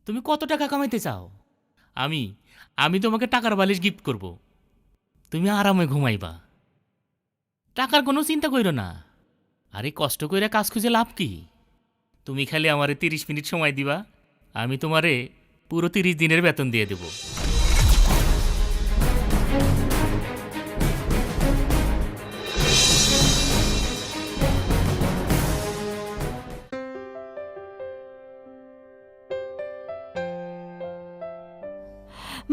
তুমি কত টাকা কামাইতে চাও? আমি আমি তোমাকে টাকার বালিশ গিফট করব। তুমি আরামে ঘুমাইবা, টাকার কোনো চিন্তা কইরো না। আরে কষ্ট কইরা কাজ খুঁজে লাভ কি? তুমি খালি আমারে 30 মিনিট সময় দিবা, আমি তোমারে পুরো 30 দিনের বেতন দিয়ে দেব।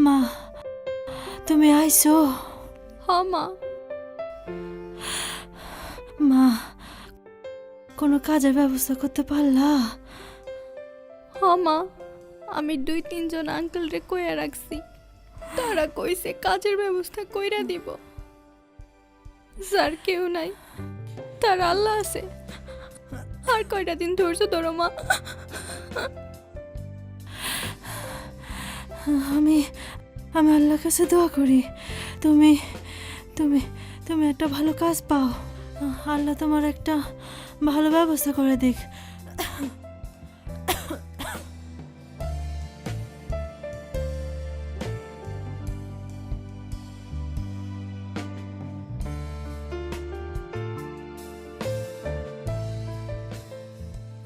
মা, তুমি আইছো? হ মা। মা, কোনো কাজের ব্যবস্থা করতে পারলা? হ মা, আমি 2-3 জন আঙ্কেল রে কইয়া রাখছি, তারা কইছে কাজের ব্যবস্থা কইরা দিব। যার কেউ নাই তার আল্লাহ আছে। আর কয়টা দিন ধৈর্য ধরো মা। আমি আমি আল্লাহর কাছে দোয়া করি তুমি তুমি তুমি একটা ভালো কাজ পাও, আল্লাহ তোমার একটা ভালো ব্যবস্থা করে দিক।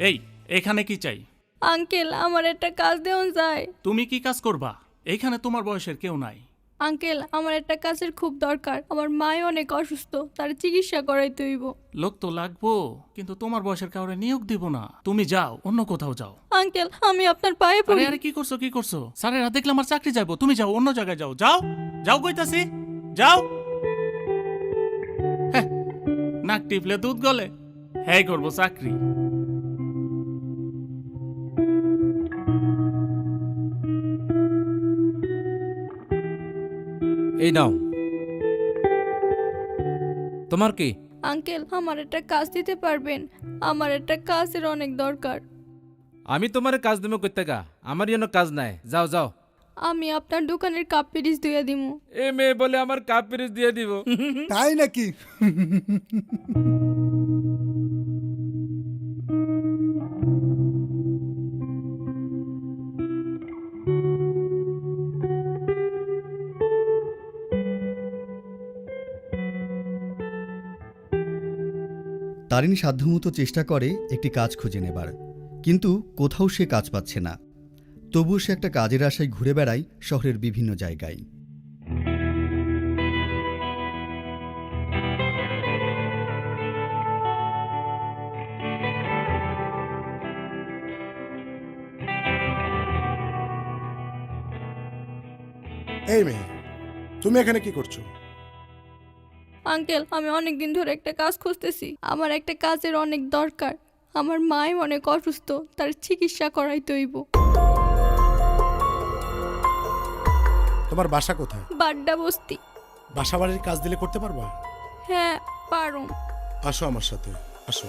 এই এখানে কি চাই? আঙ্কেল, আমার একটা কাজ দেওয়া যায়? তুমি কি কাজ করবা? এইখানে তোমার বয়সের কেউ নাই। আঙ্কেল, আমার একটা কাজের খুব দরকার। আমার মায় অনেক অসুস্থ, তার চিকিৎসা করাইতে হইব। লোক তো লাগবো, কিন্তু তোমার বয়সের কাউরে নিয়োগ দিব না। তুমি যাও, অন্য কোথাও যাও। আঙ্কেল, আমি আপনার পায়ে আরে পড়ি। আরে কি করছো কি করছো? স্যারেরা দেখলে আমার চাকরি যাবো। তুমি যাও, অন্য জায়গায় যাও। যাও যাও কইতাছি, যাও। হ্যাঁ, নাক টিপলে দুধ গলে, হ্যাঁ করবো চাকরি। এই নাও। তোমার কি? আঙ্কেল, আমার একটা কাজ দিতে পারবেন? আমার একটা কাজের অনেক দরকার। আমি তোমার কাজ দেবো করতে গা, আমার জন্য কাজ নাই। যাও যাও। আমি আপনার দোকানের কাপ পিরিচ ধুয়ে দিমু। এ মেয়ে বলে আমার কাপ পিরিচ দিয়ে দিব। তাই নাকি? তারিণী সাধ্যমতো চেষ্টা করে একটি কাজ খুঁজে নেবার, কিন্তু কোথাও সে কাজ পাচ্ছে না। তবুও সে একটা কাজের আশায় ঘুরে বেড়ায় শহরের বিভিন্ন জায়গায়। এই মেয়ে, তুমি এখানে কি করছো? আঙ্কেল, আমি অনেক দিন ধরে একটা কাজ খুঁজতেছি। আমার একটা কাজের অনেক দরকার। আমার মায় অনেক অসুস্থ, তার চিকিৎসা করাইতে হইব। তোমার বাসা কোথায়? বাড্ডা বস্তি। বাসা বাড়ির কাজ দিলে করতে পারবা? হ্যাঁ, পারুম। আসো আমার সাথে, আসো।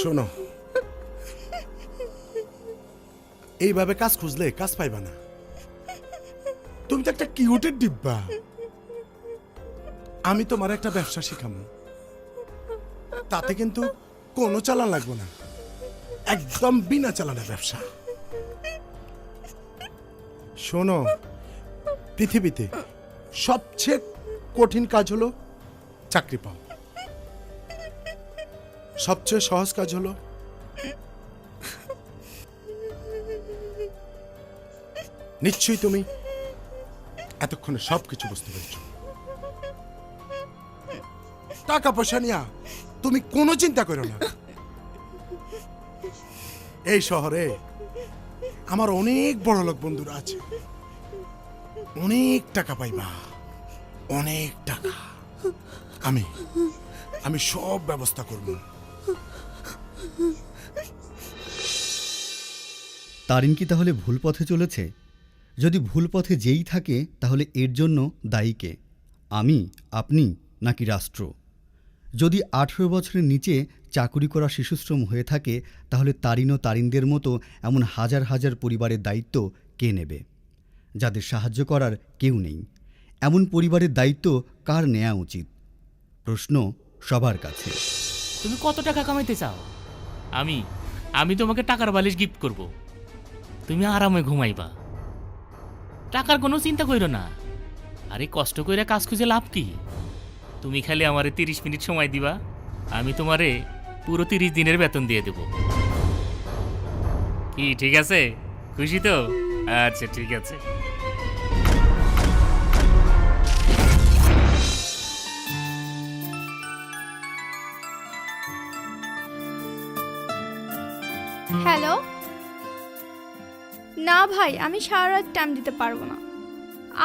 শোনো, এইভাবে কাজ খুঁজলে কাজ পাইবা না। তুমি তো একটা কিউটের ডিব্বা। আমি তোমার একটা ব্যবসা শিখাবো, তাতে কিন্তু কোনো চালান লাগবে না, একদম বিনা চালানের ব্যবসা। শোনো, পৃথিবীতে সবচেয়ে কঠিন কাজ হলো চাকরি পাও, সবচেয়ে সহজ কাজ হলো নিশ্চয়ই তুমি এতক্ষণে সবকিছু বুঝতে পেরেছ। টাকা পয়সা নিয়া তুমি কোনো চিন্তা করো না। এই শহরে আমার অনেক বড় লোক বন্ধুরা আছে, অনেক টাকা পাইবা, অনেক টাকা। আমি আমি সব ব্যবস্থা করব। তারিণ কি তাহলে ভুল পথে চলেছে? যদি ভুল পথে যেই থাকে তাহলে এর জন্য দায়ী কে? আমি, আপনি নাকি রাষ্ট্র? যদি 18 বছরের নিচে চাকুরি করা শিশুশ্রম হয়ে থাকে, তাহলে তারিন ও তারিনদের মতো এমন হাজার হাজার পরিবারের দায়িত্ব কে নেবে, যাদের সাহায্য করার কেউ নেই? এমন পরিবারের দায়িত্ব কার নেওয়া উচিত? প্রশ্ন সবার কাছে। তুমি কত টাকা কামাইতে চাও? আমি আমি তোমাকে টাকার বালিশ গিফট করব। তুমি আরামে ঘুমাইবা, টাকার কোনো চিন্তা কইরো না। আরে কষ্ট কইরা কাজ খুঁজে লাভ কি? তুমি খালি আমারে 30 মিনিট সময় দিবা, আমি তোমারে পুরো 30 দিনের বেতন দিয়ে দেব। কি ঠিক আছে? খুশি তো? আচ্ছা ঠিক আছে। হ্যালো, না ভাই, আমি সারা রাত টাইম দিতে পারবো না।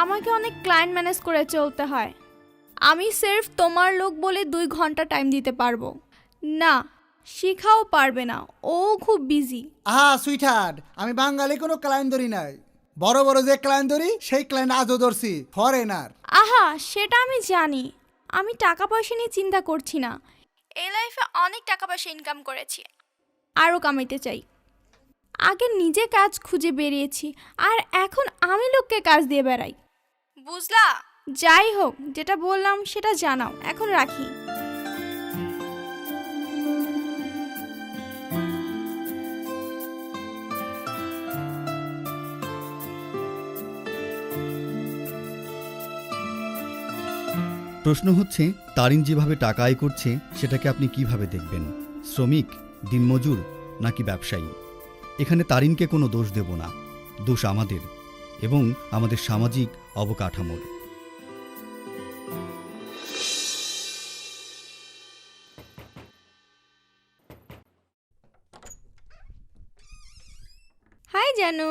আমাকে অনেক ক্লায়েন্ট ম্যানেজ করে চলতে হয়। আমি সির্ফ তোমার লোক বলে 2 ঘন্টা টাইম দিতে পারবো না। শিখাও পারবে না, ও খুব বিজি। সুইটহার্ট, আমি বাঙালি কোনো ক্লায়েন্ট ধরি নাই। বড় বড় যে ক্লায়েন্ট ধরি সেই ক্লায়েন্ট আজও ধরছি, ফরেনার। আহা, সেটা আমি জানি। আমি টাকা পয়সা নিয়ে চিন্তা করছি না। এই লাইফে অনেক টাকা পয়সা ইনকাম করেছি, আরও কামাইতে চাই। আগে নিজে কাজ খুঁজে বেরিয়েছি, আর এখন আমি লোককে কাজ দিয়ে বেড়াই, বুঝলা? যাই হোক, যেটা বললাম সেটা জানাও। এখন রাখি। প্রশ্ন হচ্ছে, তারিন যেভাবে টাকা আয় করছে সেটাকে আপনি কিভাবে দেখবেন? শ্রমিক, দিনমজুর নাকি ব্যবসায়ী? এখানে তারিনকে কোনো দোষ দেব না, দোষ আমাদের এবং আমাদের সামাজিক অবকাঠামোর। হাই জানু।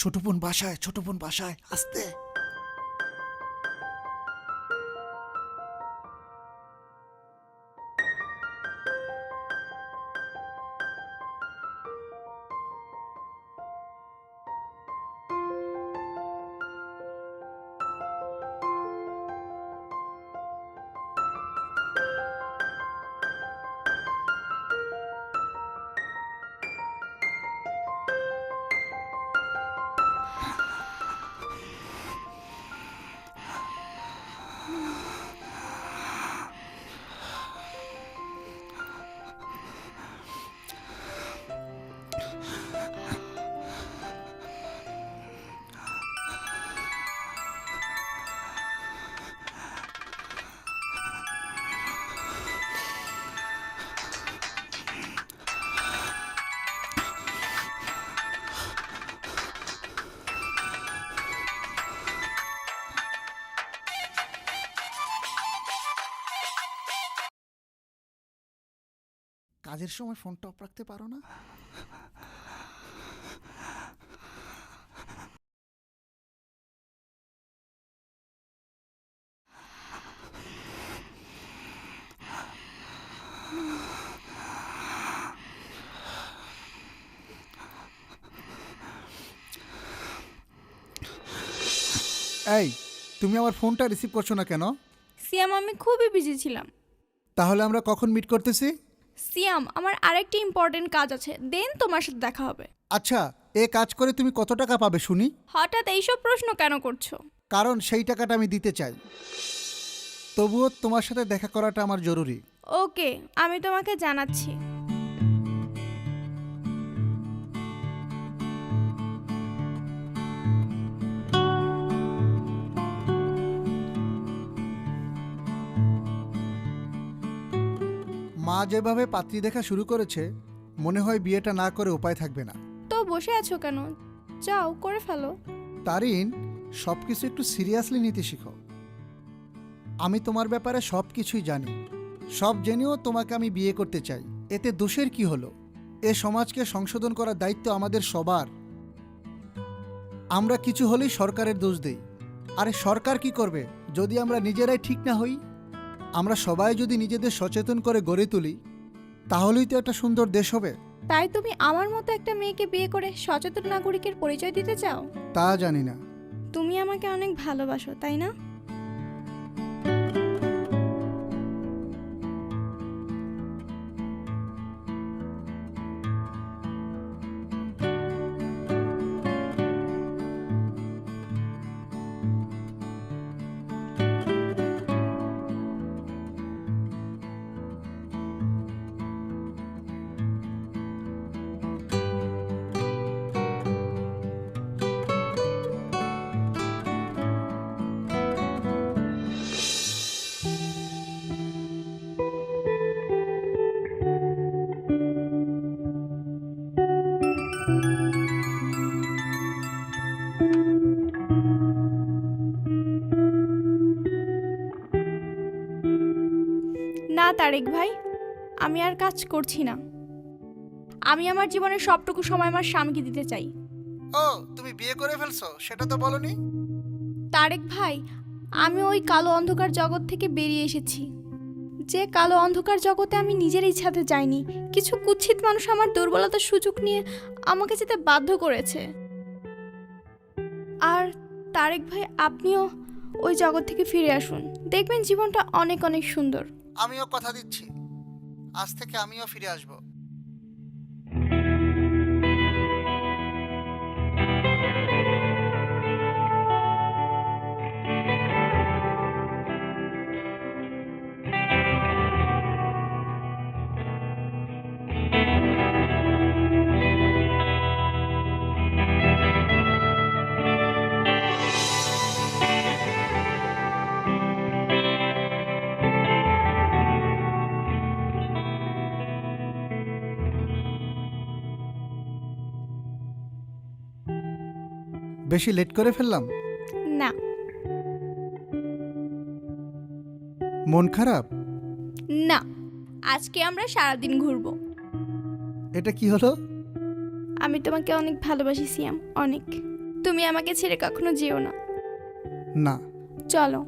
ছোট বোন বাসায়, ছোট বোন বাসায়, আসতে। কাজের সময় ফোনটা অফ রাখতে পারো না? এই, তুমি আমার ফোনটা রিসিভ করছো না কেন? সিয়াম, আমি খুবই বিজি ছিলাম। তাহলে আমরা কখন মিট করতেছি? সিয়াম, আমার আরেকটি ইম্পর্টেন্ট কাজ আছে, দেন তোমার সাথে দেখা হবে। আচ্ছা, এ কাজ করে তুমি কত টাকা পাবে শুনি? হঠাৎ এইসব প্রশ্ন কেন করছো? কারণ সেই টাকাটা আমি দিতে চাই। তবুও তোমার সাথে দেখা করাটা আমার জরুরি। ওকে, আমি তোমাকে জানাচ্ছি। মা যেভাবে পাত্রী দেখা শুরু করেছে, মনে হয় বিয়েটা না করে উপায় থাকবে না। তো বসে আছো কেন? যাও, করে ফেলো। তারিন, সব কিছু একটু সিরিয়াসলি নিতে শিখো। আমি তোমার ব্যাপারে সব কিছুই জানি। সব জেনেও তোমাকে আমি বিয়ে করতে চাই। এতে দোষের কি হলো? এ সমাজকে সংশোধন করার দায়িত্ব আমাদের সবার। আমরা কিছু হলেই সরকারের দোষ দেই। আরে সরকার কি করবে যদি আমরা নিজেরাই ঠিক না হই? আমরা সবাই যদি নিজেদের সচেতন করে গড়ে তুলি, তাহলেই তো একটা সুন্দর দেশ হবে। তাই তুমি আমার মতো একটা মেয়েকে বিয়ে করে সচেতন নাগরিকের পরিচয় দিতে চাও? তা জানি না। তুমি আমাকে অনেক ভালোবাসো, তাই না? তারেক ভাই, আমি আর কাজ করছি না। আমি আমার জীবনের সবটুকু সময় আমার স্বামীকে দিতে চাই। ও, তুমি বিয়ে করে ফেলছো, সেটা তো বলনি। তারেক ভাই, আমি ওই কালো অন্ধকার জগৎ থেকে বেরিয়ে এসেছি। যে কালো অন্ধকার জগতে আমি নিজের ইচ্ছাতে যাইনি, কিছু কুৎসিত মানুষ আমার দুর্বলতার সুযোগ নিয়ে আমাকে যেতে বাধ্য করেছে। আর তারেক ভাই, আপনিও ওই জগৎ থেকে ফিরে আসুন, দেখবেন জীবনটা অনেক অনেক সুন্দর। আমিও কথা দিচ্ছি, আজ থেকে আমিও ফিরে আসব। বেশি লেট করে ফেললাম? না, মন খারাপ? না, আজকে আমরা সারাদিন ঘুরবো। এটা কি হলো? আমি তোমাকে অনেক ভালোবাসি সিয়াম, অনেক। তুমি আমাকে ছেড়ে কখনো যেও না। না। চলো।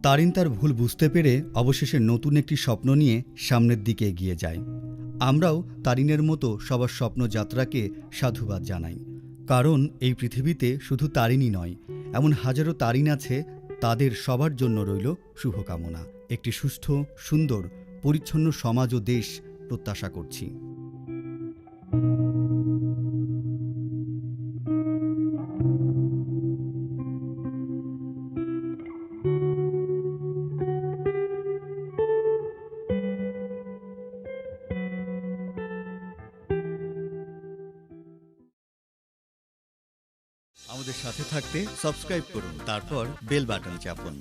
তারিন তার ভুল বুঝতে পেরে অবশেষে নতুন একটি স্বপ্ন নিয়ে সামনের দিকে এগিয়ে যায়। আমরাও তারিনের মতো সবার স্বপ্নযাত্রাকে সাধুবাদ জানাই, কারণ এই পৃথিবীতে শুধু তারিনই নয়, এমন হাজারো তারিন আছে। তাদের সবার জন্য রইল শুভকামনা। একটি সুস্থ, সুন্দর, পরিচ্ছন্ন সমাজ ও দেশ প্রত্যাশা করছি। আমাদের সাথে থাকতে সাবস্ক্রাইব করুন, তারপর বেল বাটন চাপুন।